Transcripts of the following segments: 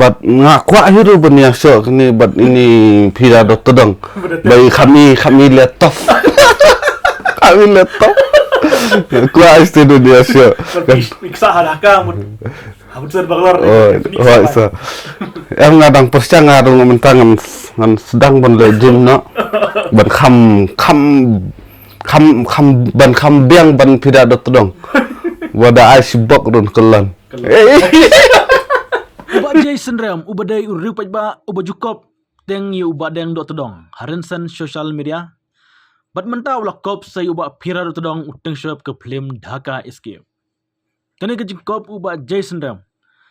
Bat ngakwa hiru benia so kini bat ini pira dokter dong. Bagi kami laptop. Kami laptop. Kuah istilah dia so. Iksa hadaka mun. Habut baglar. Oh isa. Em ngadang persya ngarung mentangan ngan sedang ban lejim no. Ban ban kham biang ban pira dokter dong. Wada ai sibok ron kelan. Uba Jason Ram, uba day uriu ba uba jukop teng yu uba deng dot tedong. Harensan social media. Bat mentau lah kop say uba pira dot tedong uteng shop ke film Dhaka Escape. Kani ke jukop uba Jason Ram.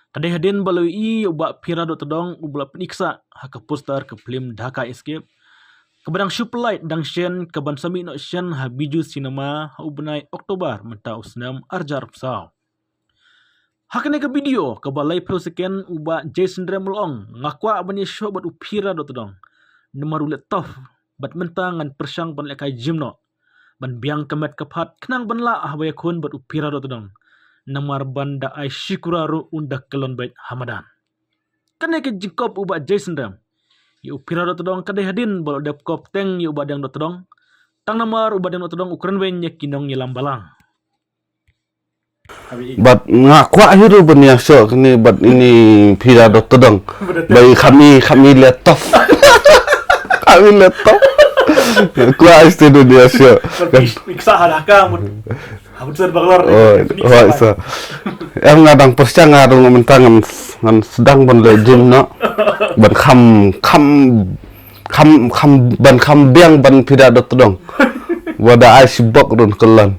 Kadai hadin balui uba pira dot tedong uba peniksa haka poster ke film Dhaka Escape. Kebadang Superlight dang shen keban sami no shen habiju cinema ubnai Oktober mentau senam arjar psau. Hakane ke video ke balai proseken uba Jason Remlong ngakwa bani show bat upira dot dong. Nemaru letov bat mentang ngan persang ban lekai jimno. Ban biang kemet kepat kenang ban la ahwaya kun bat upira dot dong. Namar banda ai shikuraru undak kelon bait Hamadan. Kane ke jikop uba Jason Rem. Yu upira dot dong kadai hadin bal dep kop teng yu uba dang dot dong. Tang namar uba dang dot dong ukuran wen kinong nyelam balang. Bat ngakwa hiru benia so kini bat ini pira dokter dong. Bagi kami laptop. Kami laptop. Kuah istilah dia so. Iksa hadaka mun. Habut baglar. Oh isa. Em ngadang persya ngarung mentangan ngan sedang ban lejim no. Ban ban kham biang ban pira dokter dong. Wada ai sibok ron kelan.